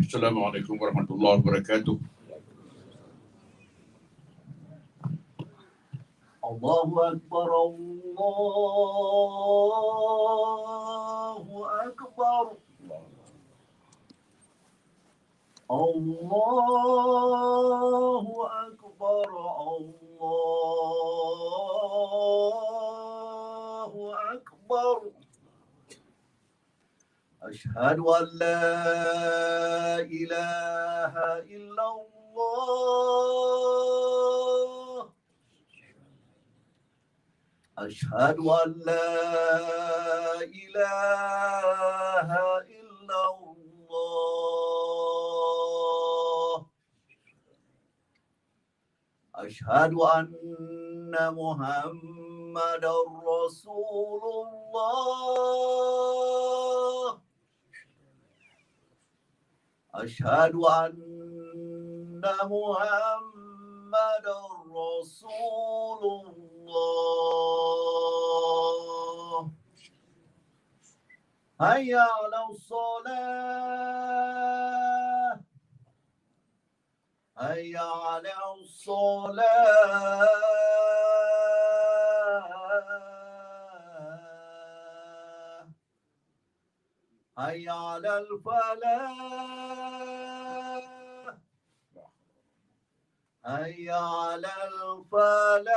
Assalamualaikum warahmatullahi wabarakatuh. Allahu Akbar, Allahu Akbar. Allahu Akbar, Allahu Akbar. Ashhadu an la ilaha illallah. Ashhadu an la ilaha illallah. Ashhadu anna Muhammadar Rasulullah. Ashhadu anna Muhammadar Rasulullah. Hayya 'alas salah. Hayya 'alas salah. Hayya 'alal falah. Hayya 'alal falah.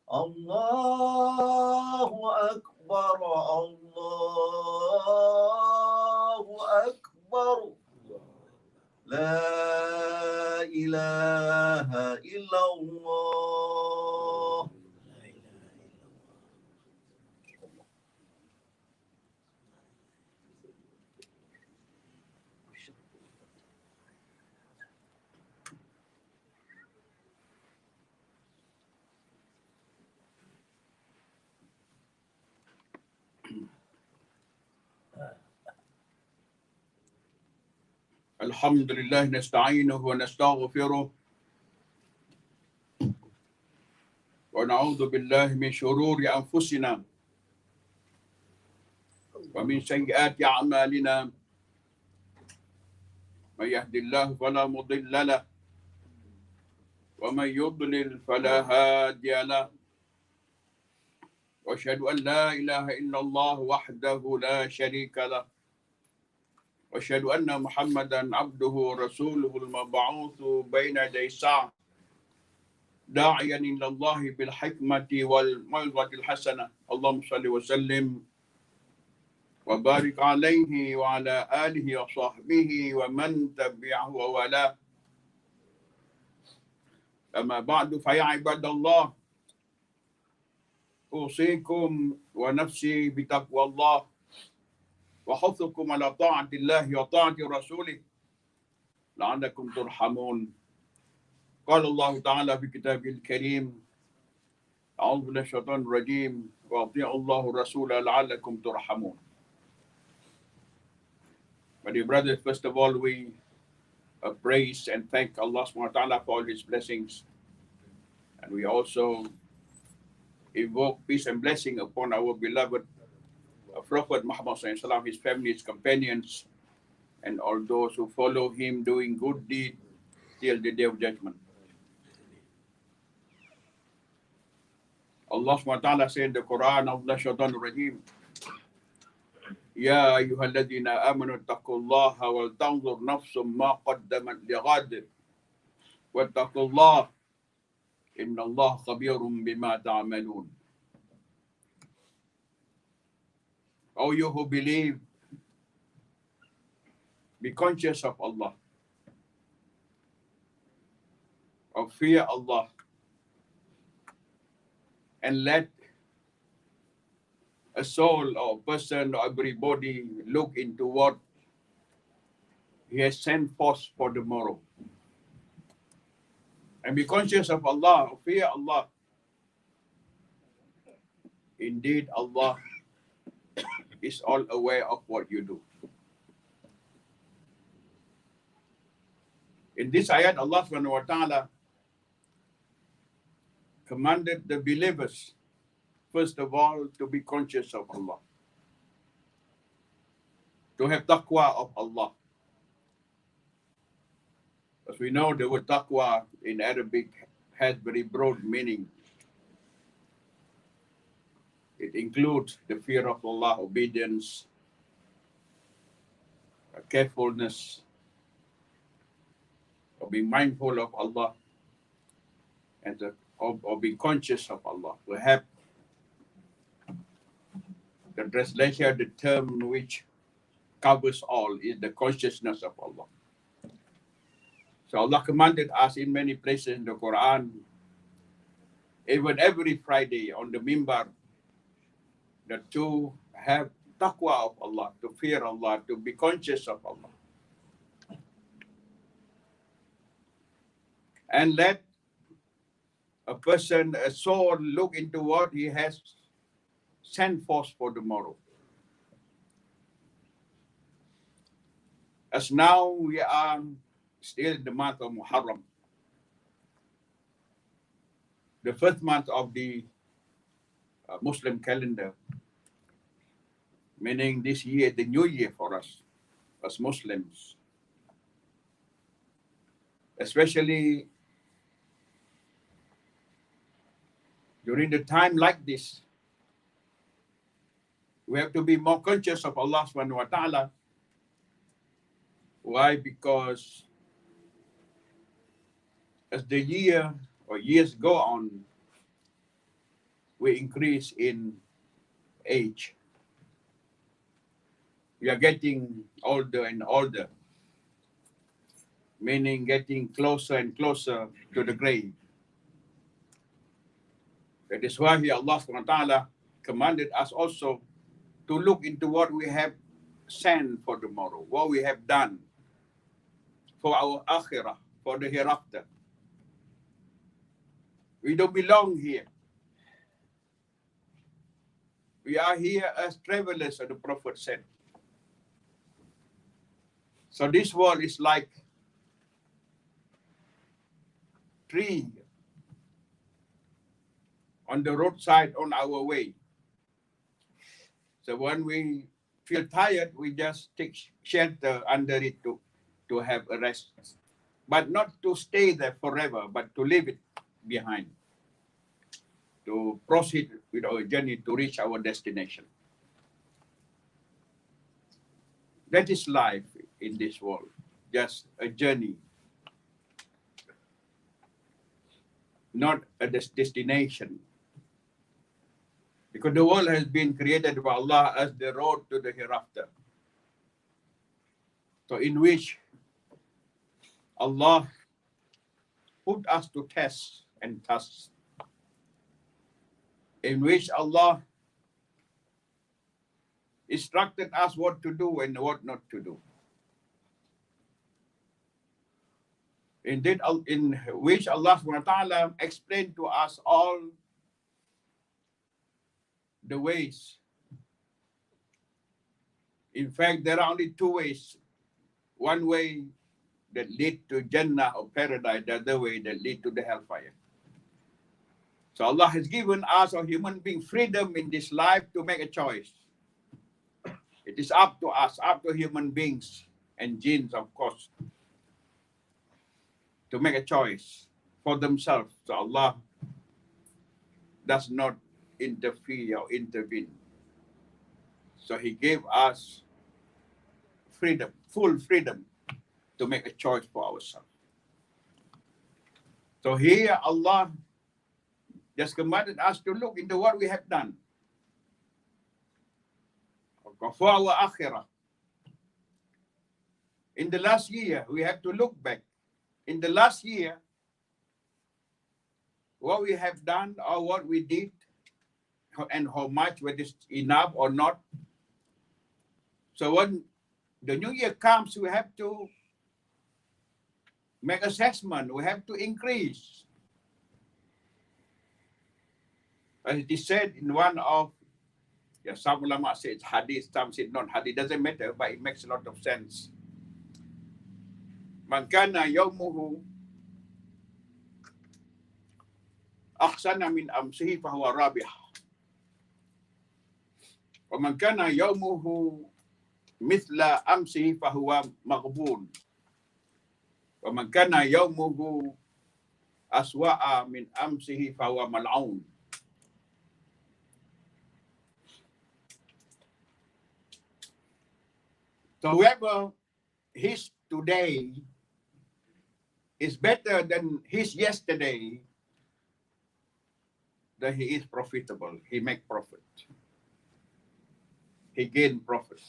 Allahu Akbar, Allahu Akbar. La ilaha illallah. Alhamdulillah nasta'inuhu wa nastaghfiruh wa na'udzu billahi min shururi anfusina wa min sayyiati a'malina. May yahdihillahu fala mudilla lahu wa may yudlil fala hadiya lahu. Wa asyhadu an la ilaha illallah wahdahu la syarika lahu. Wa asyhadu anna Muhammadan abduhu wa rasuluhu al-mab'utsu baina yaday as-sa'ah da'iyan ila Allah bil hikmati wal mau'izatil hasanah. Allahumma shalli wa sallim wa barik alaihi wa ala alihi wa sahbihi wa man tabi'ahu wa wala. Amma ba'du fa ya ibadallah, usikum wa nafsi bi taqwallah wa huthukum ala ta'atillahi wa ta'ati rasulih la'allakum turhamun. Qala Allah Ta'ala fi kitabil karim, a'udzu billahi syaitanir rajim, wa ati'u Allahu rasulah la'allakum turhamun. My dear brothers, first of all, we praise and thank Allah SWT for all His blessings. And we also invoke peace and blessing upon our beloved Prophet Muhammad SAW, his family, his companions, and all those who follow him doing good deed till the day of judgment. Allah SWT said in the Quran, Allah Shaitan Rajim, Ya ayyuhalladhina amanu taqullaha wal tanzur nafsum ma qaddamat lighad wattaqullah inna Allah khabirum bima ta'malun. O you who believe, be conscious of Allah, of fear Allah, and let a soul or a person or everybody look into what He has sent forth for tomorrow. And be conscious of Allah, of fear Allah. Indeed, Allah is all aware of what you do. In this ayat, Allah SWT commanded the believers first of all, to be conscious of Allah, to have taqwa of Allah. As we know, the word taqwa in Arabic has very broad meaning. It includes the fear of Allah, obedience, carefulness, of being mindful of Allah, and of being conscious of Allah. We have the translation, the term which covers all is the consciousness of Allah. So Allah commanded us in many places in the Quran, even every Friday on the minbar, that to have taqwa of Allah, to fear Allah, to be conscious of Allah. And let a person, a soul, look into what he has sent forth for tomorrow. As now we are still in the month of Muharram, the first month of the Muslim calendar, meaning this year, the new year for us as Muslims. Especially during the time like this, we have to be more conscious of Allah subhanahu wa ta'ala. Why? Because as the year or years go on, we increase in age. We are getting older and older, meaning getting closer and closer to the grave. That is why Allah subhanahu wa ta'ala commanded us also to look into what we have sent for tomorrow, what we have done for our akhirah, for the hereafter. We don't belong here. We are here as travelers, as the Prophet said. So this world is like tree on the roadside on our way. So when we feel tired, we just take shelter under it to have a rest. But not to stay there forever, but to leave it behind, to proceed with our journey to reach our destination. That is life in this world, just a journey, not a destination. Because the world has been created by Allah as the road to the hereafter. So in which Allah put us to test and task, in which Allah instructed us what to do and what not to do. Indeed, in which Allah subhanahu wa ta'ala explained to us all the ways. In fact, there are only two ways. One way that lead to Jannah or paradise, the other way that lead to the hellfire. So Allah has given us, or human being, freedom in this life to make a choice. It is up to us, up to human beings and jinns, of course, to make a choice for themselves. So Allah does not interfere or intervene. So He gave us freedom, full freedom to make a choice for ourselves. So here Allah just commanded us to look into what we have done for our akhirah. In the last year, we have to look back. In the last year, what we have done or what we did and how much, whether it's enough or not. So when the new year comes, we have to make assessment. We have to increase. As it is said in one of, some ulama say it's hadith, some say not hadith, doesn't matter, but it makes a lot of sense. Man kana yawmuhu ahsana min amsihi fahuwa rabih. وَمَنْ كَانَ يَوْمُهُ مِثْلَ أَمْسِهِ فَهُوَ مَغْبُونٌ وَمَنْ كَانَ يَوْمُهُ أَسْوَأَ مِنْ أَمْسِهِ فَهُوَ مَلْعُونٌ. So whoever his today is better than his yesterday, then he is profitable. He make profit. He gain profit.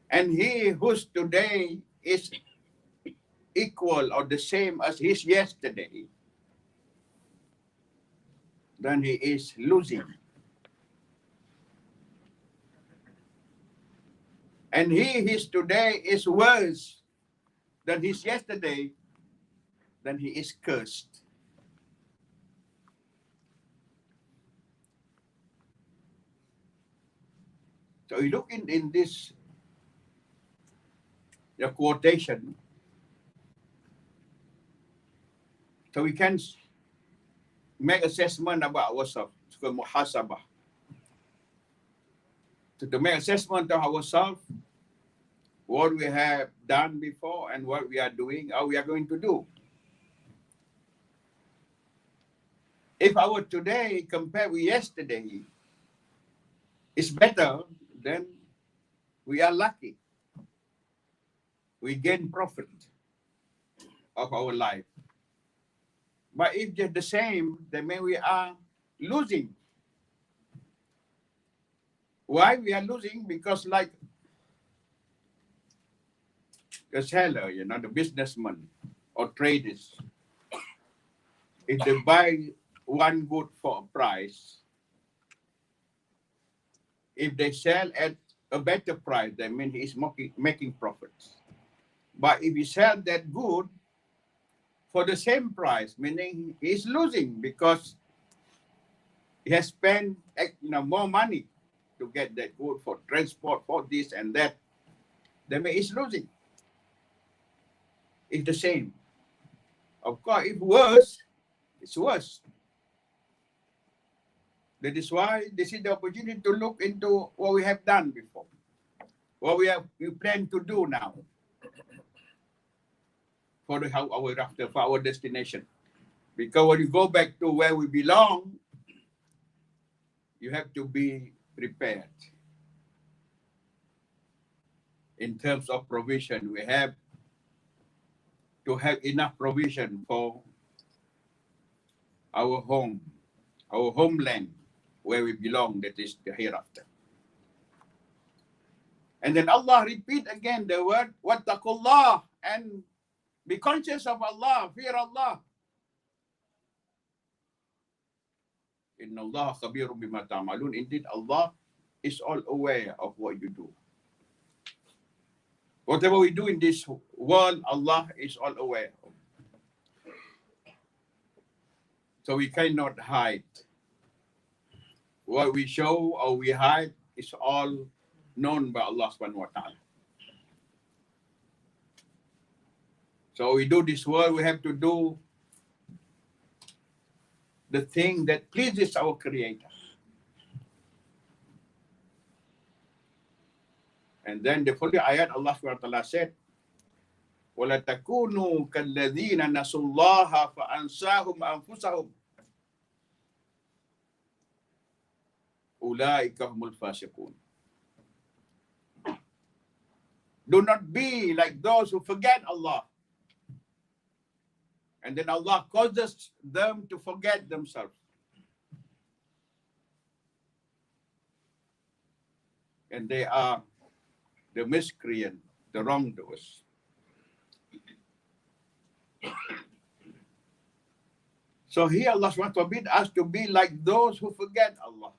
And he whose today is equal or the same as his yesterday, then he is losing. And his today is worse than his yesterday, then he is cursed. So you look in this your quotation, so we can make assessment about ourselves. So muhasabah. To make assessment of ourselves, what we have done before and what we are doing, how we are going to do. If our today compared with yesterday is better, then we are lucky. We gain profit of our life. But if just the same, then we are losing. Why we are losing? Because like the seller, the businessman or traders, if they buy one good for a price, if they sell at a better price, that means he is making profits. But if he sell that good for the same price, meaning he is losing because he has spent more money to get that good for transport, for this and that, then he is losing. It's the same. Of course, if worse, it's worse. That is why this is the opportunity to look into what we have done before, what we plan to do now for our destination. Because when you go back to where we belong, you have to be prepared. In terms of provision, we have to have enough provision for our home, our homeland, where we belong, that is the hereafter. And then Allah repeat again the word, wattaqullah, and be conscious of Allah, fear Allah. Inna Allah khabirun bima ta'malun. Indeed, Allah is all aware of what you do. Whatever we do in this world, Allah is all aware of. So we cannot hide. What we show or we hide is all known by Allah subhanahu wa ta'ala. So we do this world, we have to do the thing that pleases our Creator. And then the following ayat, Allah subhanahu wa ta'ala said, وَلَا تَكُونُوا كَالَّذِينَ نَسُوا اللَّهَ فَأَنْسَاهُمْ أَنفُسَهُمْ أُولَٰئِكَ هُمُ الْفَاسِقُونَ. Do not be like those who forget Allah. And then Allah causes them to forget themselves. And they are the miscreant, the wrongdoers. So here Allah wants to forbid us to be like those who forget Allah.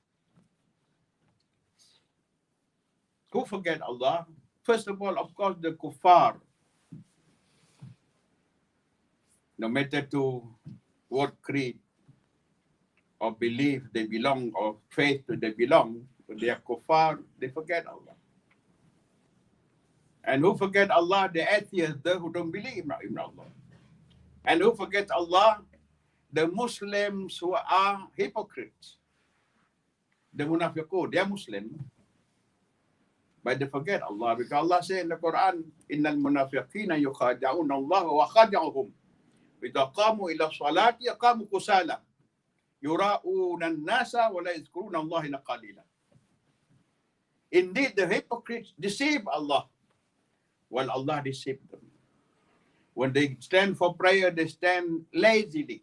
Who forget Allah? First of all, of course, the kuffar. No matter to what creed or belief they belong or faith they belong, when they are kuffar, they forget Allah. And who forget Allah? The atheists, those who don't believe in Allah. And who forget Allah? the Muslims who are hypocrites, the munafiqun, they are Muslim, but they forget Allah, because Allah said in the Quran, innal munafiqina yukhadi'una Allah wa khadi'uhum idha qamu ila salati qamu kusala yura'una an-nasa wa la yadhkuruna Allah illa qalila. Indeed, the hypocrites deceive Allah, while Allah deceived them. When they stand for prayer, they stand lazily.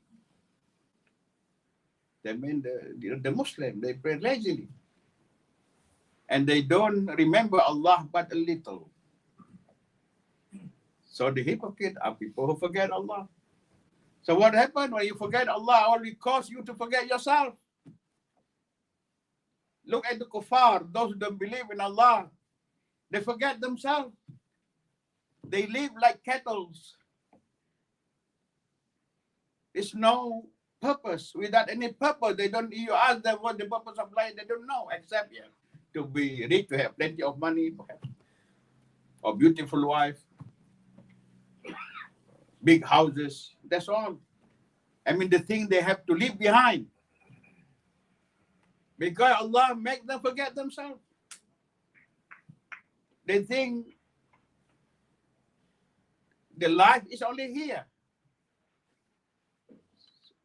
That means the Muslim, they pray lazily. And they don't remember Allah but a little. So the hypocrite are people who forget Allah. So what happened when you forget Allah? Only cause you to forget yourself. Look at the kuffar, those who don't believe in Allah. They forget themselves. They live like cattle. There's no purpose. Without any purpose, they don't. You ask them what the purpose of life, they don't know, except to be rich, to have plenty of money, perhaps, or beautiful wife, big houses. That's all. I mean, the thing they have to leave behind, because Allah make them forget themselves. They think the life is only here.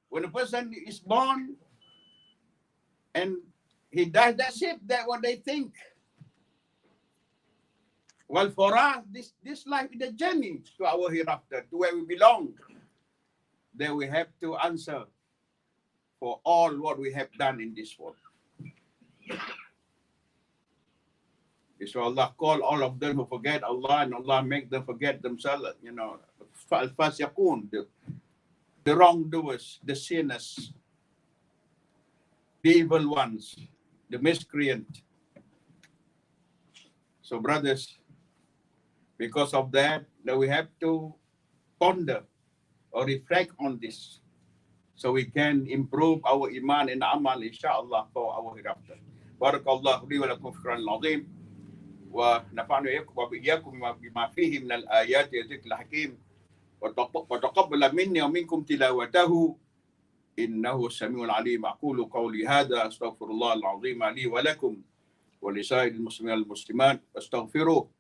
When a person is born and he dies, that's it. That's what they think. Well, for us, this life is a journey to our hereafter, to where we belong. Then we have to answer for all what we have done in this world. So Allah call all of them who forget Allah, and Allah make them forget themselves. Al-Fasiqun, the wrongdoers, the sinners, the evil ones, the miscreant. So brothers, because of that, we have to ponder or reflect on this, so we can improve our iman and amal, inshallah, for our hereafter. Barakallahu li wa lakum fi al-Qur'an al-azim, wa nafa'na wa iyyakum bima fihi min al-ayati wa dhikril hakim. وتقبل مني ومنكم تلاوته إنه السميع العليم. أقول قولي هذا أستغفر الله العظيم لي ولكم ولسائر المسلمين والمسلمات أستغفروه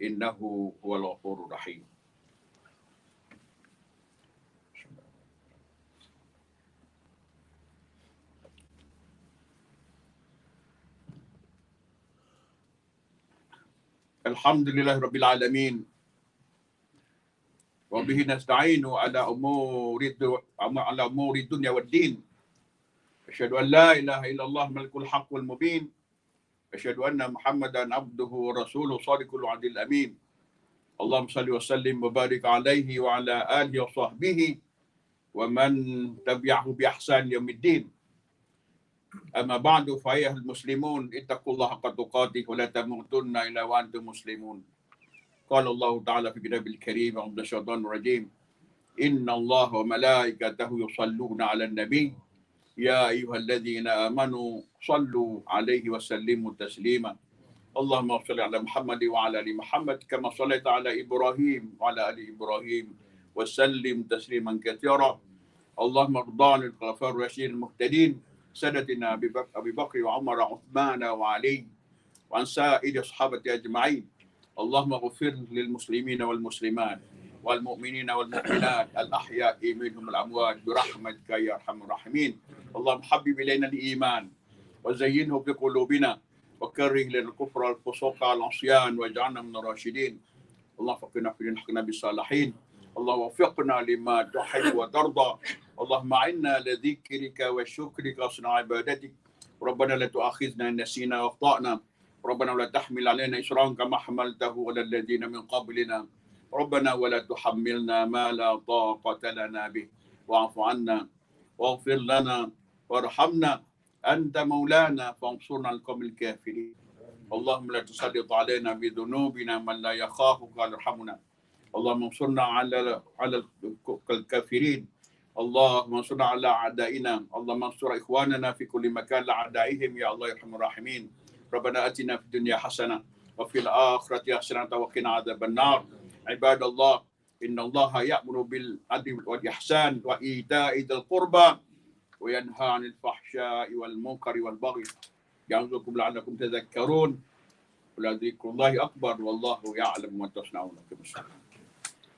إنه هو الغفور الرحيم. الحمد لله رب العالمين وبه نستعين على أمور الدنيا والدين. أشهد أن لا إله إلا الله ملك الحق والمبين. أشهد أن محمدا عبده ورسوله صادق الوعد الأمين. اللهم صل وسلم وبارك عليه وعلى آله وصحبه ومن تبعه بإحسان يوم الدين. أما بعد فأيها المسلمون اتقوا الله حق تقاته ولا تموتن إلا وأنتم مسلمون. قال الله تعالى في كتابه الكريم أعوذ بالله من الشيطان الرجيم إن الله وملائكته يصلون على النبي يا أيها الذين آمنوا صلوا عليه وسلموا تسليما. اللهم صل على محمد وعلى آل محمد كما صليت على إبراهيم وعلى آل إبراهيم وسلم تسليما كثيرا. اللهم ارض عن الخلفاء الراشدين المهتدين سادتنا أبي بكر وعمر وعثمان وعلي وعن سائر الصحابة أجمعين. اللهم اغفر للمسلمين والمسلمات والمؤمنين والمؤمنات الأحياء منهم الأموات برحمتك يا أرحم الراحمين. اللهم حبب إلينا الإيمان وزينه في قلوبنا وكره لنا الكفر والفسوق والعصيان واجعلنا من الراشدين. اللهم فقنا في دين حقنا بالصالحين. اللهم وفقنا لما تحب وترضى. اللهم أعنا لذكرك وشكرك وحسن عبادتك. ربنا لا تؤاخذنا إن نسينا وأخطأنا. ربنا ولا تحمل علينا إصرا كما حملته على الذين من قبلنا. ربنا ولا تحملنا ما لا طاقة لنا به واعف عنا واغفر لنا وارحمنا أنت مولانا فانصرنا على القوم الكافرين. اللهم لا تسلط علينا بذنوبنا من لا يخافك ولا يرحمنا. اللهم انصرنا على الكافرين. اللهم انصرنا على أعدائنا. اللهم انصر إخواننا في كل مكان لأعدائهم يا الله يا أرحم الراحمين. ربنا آتنا في الدنيا حسنة وفي الآخرة حسنة وقنا عذاب النار. عباد الله إن الله يأمر بالعدل والإحسان وإيتاء ذي القربى وينهى عن الفحشاء والمنكر والبغي يعظكم لعلكم تذكرون ولذكر الله أكبر والله يعلم ما تصنعون.